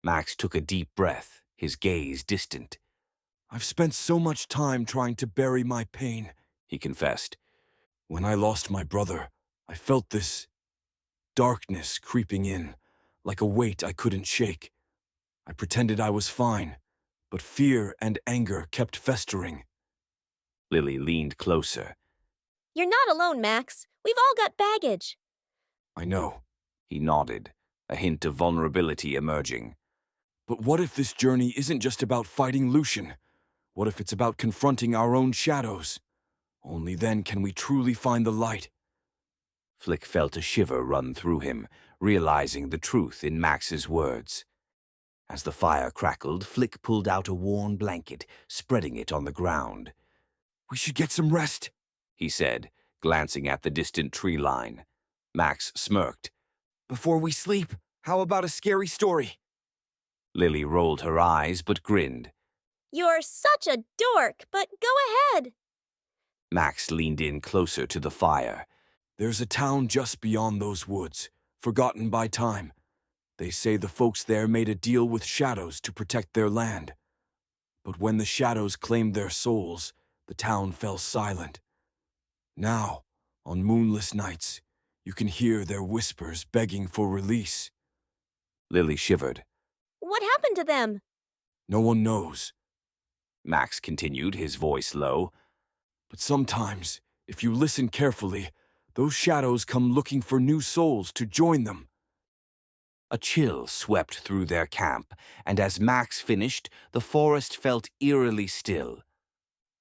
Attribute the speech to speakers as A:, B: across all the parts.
A: Max took a deep breath, his gaze distant.
B: I've spent so much time trying to bury my pain,
A: He confessed.
B: When I lost my brother, I felt this darkness creeping in, like a weight I couldn't shake. I pretended I was fine, but fear and anger kept festering.
A: Lily leaned closer.
C: You're not alone, Max. We've all got baggage.
B: I know.
A: He nodded, a hint of vulnerability emerging.
B: But what if this journey isn't just about fighting Lucian? What if it's about confronting our own shadows? Only then can we truly find the light.
A: Flick felt a shiver run through him, realizing the truth in Max's words. As the fire crackled, Flick pulled out a worn blanket, spreading it on the ground.
B: We should get some rest,
A: he said, glancing at the distant tree line. Max smirked.
B: Before we sleep, how about a scary story?
A: Lily rolled her eyes but grinned.
C: You're such a dork, but go ahead.
A: Max leaned in closer to the fire.
B: There's a town just beyond those woods, forgotten by time. They say the folks there made a deal with shadows to protect their land. But when the shadows claimed their souls, the town fell silent. Now, on moonless nights, you can hear their whispers begging for release.
A: Lily shivered.
C: What happened to them?
B: No one knows.
A: Max continued, his voice low.
B: But sometimes, if you listen carefully, those shadows come looking for new souls to join them.
A: A chill swept through their camp, and as Max finished, the forest felt eerily still.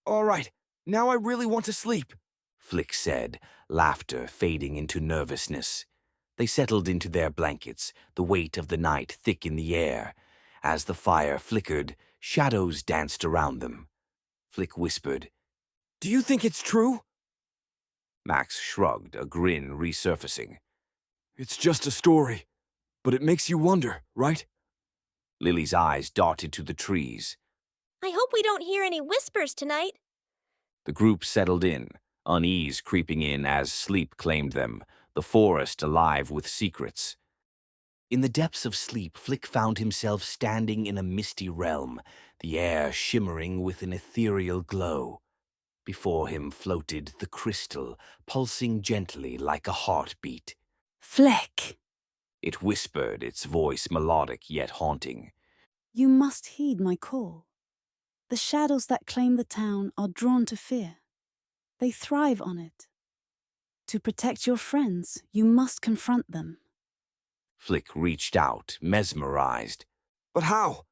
B: All right, now I really want to sleep,
A: Flick said, laughter fading into nervousness. They settled into their blankets, the weight of the night thick in the air. As the fire flickered, shadows danced around them. Flick whispered,
B: Do you think it's true?
A: Max shrugged, a grin resurfacing.
B: It's just a story, but it makes you wonder, right?
A: Lily's eyes darted to the trees.
C: I hope we don't hear any whispers tonight.
A: The group settled in, unease creeping in as sleep claimed them, the forest alive with secrets. In the depths of sleep, Flick found himself standing in a misty realm, the air shimmering with an ethereal glow. Before him floated the crystal, pulsing gently like a heartbeat.
D: Flick,
A: It whispered, its voice melodic yet haunting.
D: you must heed my call. The shadows that claim the town are drawn to fear. They thrive on it. To protect your friends, you must confront them.
A: Flick reached out, mesmerized.
B: But how?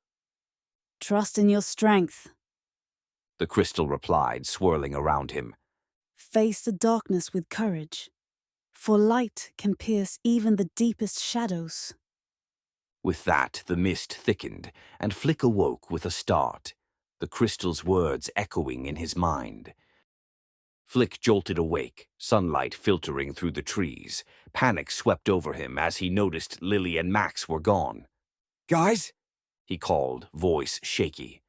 D: Trust in your strength.
A: The crystal replied, swirling around him.
D: Face the darkness with courage, for light can pierce even the deepest shadows.
A: With that, the mist thickened, and Flick awoke with a start, the crystal's words echoing in his mind. Flick jolted awake, sunlight filtering through the trees. Panic swept over him as he noticed Lily and Max were gone.
B: Guys?
A: He called, voice shaky.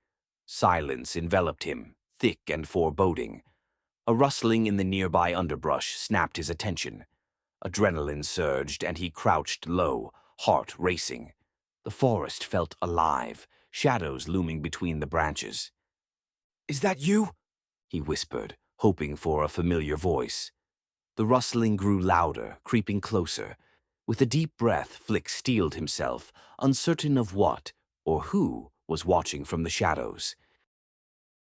A: Silence enveloped him, thick and foreboding. A rustling in the nearby underbrush snapped his attention. Adrenaline surged, and he crouched low, heart racing. The forest felt alive, shadows looming between the branches.
B: Is that you?
A: He whispered, hoping for a familiar voice. The rustling grew louder, creeping closer. With a deep breath, Flick steeled himself, uncertain of what or who was watching from the shadows.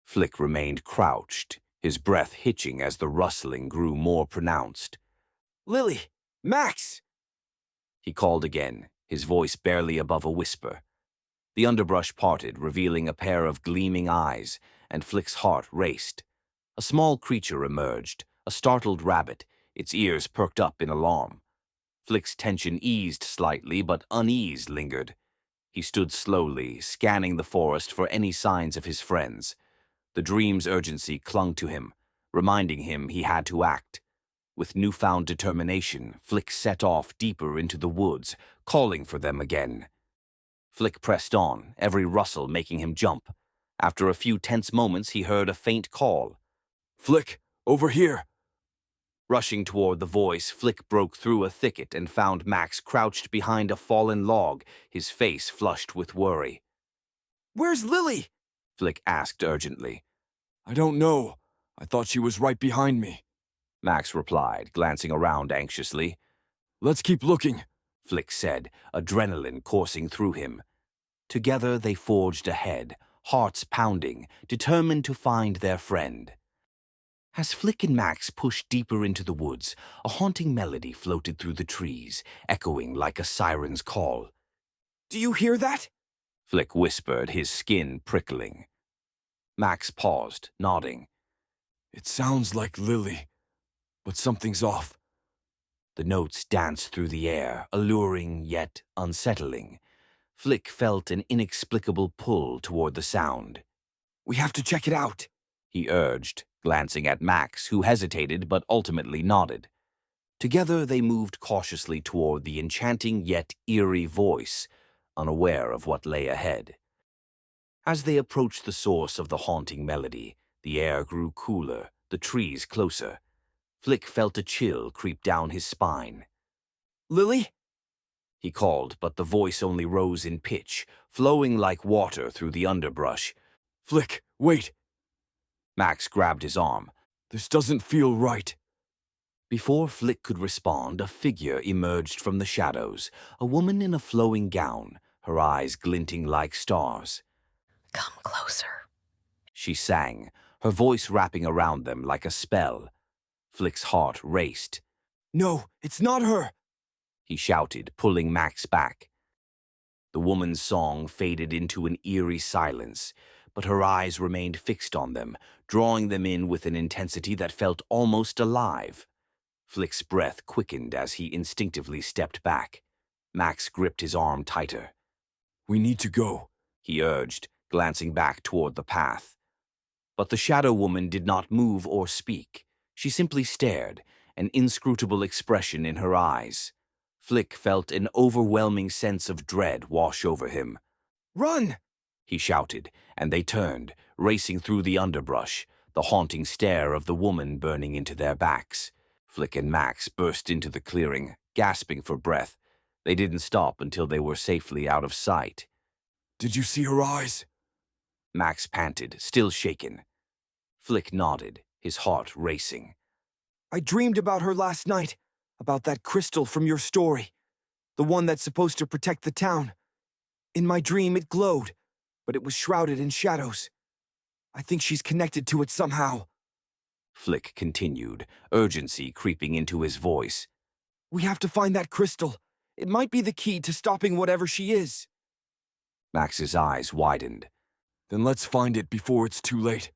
A: Flick remained crouched, his breath hitching as the rustling grew more pronounced.
B: Lily! Max!
A: He called again, his voice barely above a whisper. The underbrush parted, revealing a pair of gleaming eyes, and Flick's heart raced. A small creature emerged, a startled rabbit, its ears perked up in alarm. Flick's tension eased slightly, but unease lingered. He stood slowly, scanning the forest for any signs of his friends. The dream's urgency clung to him, reminding him he had to act. With newfound determination, Flick set off deeper into the woods, calling for them again. Flick pressed on, every rustle making him jump. After a few tense moments, he heard a faint call.
B: Flick, over here!
A: Rushing toward the voice, Flick broke through a thicket and found Max crouched behind a fallen log, his face flushed with worry.
B: Where's Lily?
A: Flick asked urgently.
B: I don't know. I thought she was right behind me.
A: Max replied, glancing around anxiously.
B: Let's keep looking,
A: Flick said, adrenaline coursing through him. Together they forged ahead, hearts pounding, determined to find their friend. As Flick and Max pushed deeper into the woods, a haunting melody floated through the trees, echoing like a siren's call.
B: Do you hear that?
A: Flick whispered, his skin prickling. Max paused, nodding.
B: It sounds like Lily, but something's off.
A: The notes danced through the air, alluring yet unsettling. Flick felt an inexplicable pull toward the sound.
B: We have to check it out,
A: he urged, glancing at Max, who hesitated but ultimately nodded. Together they moved cautiously toward the enchanting yet eerie voice, unaware of what lay ahead. As they approached the source of the haunting melody, the air grew cooler, the trees closer. Flick felt a chill creep down his spine.
B: Lily?
A: He called, but the voice only rose in pitch, flowing like water through the underbrush.
B: Flick, wait.
A: Max grabbed his arm.
B: This doesn't feel right.
A: Before Flick could respond, a figure emerged from the shadows, a woman in a flowing gown, her eyes glinting like stars.
C: Come closer,
A: She sang, her voice wrapping around them like a spell. Flick's heart raced.
B: No, it's not her,
A: he shouted, pulling Max back. The woman's song faded into an eerie silence, but her eyes remained fixed on them, drawing them in with an intensity that felt almost alive. Flick's breath quickened as he instinctively stepped back. Max gripped his arm tighter.
B: We need to go,
A: he urged, glancing back toward the path. But the shadow woman did not move or speak. She simply stared, an inscrutable expression in her eyes. Flick felt an overwhelming sense of dread wash over him.
B: Run!
A: He shouted, and they turned, racing through the underbrush, the haunting stare of the woman burning into their backs. Flick and Max burst into the clearing, gasping for breath. They didn't stop until they were safely out of sight.
B: Did you see her eyes?
A: Max panted, still shaken. Flick nodded, his heart racing.
B: I dreamed about her last night, about that crystal from your story, the one that's supposed to protect the town. In my dream, it glowed, but it was shrouded in shadows. I think she's connected to it somehow.
A: Flick continued, urgency creeping into his voice.
B: We have to find that crystal. It might be the key to stopping whatever she is.
A: Max's eyes widened.
B: Then let's find it before it's too late.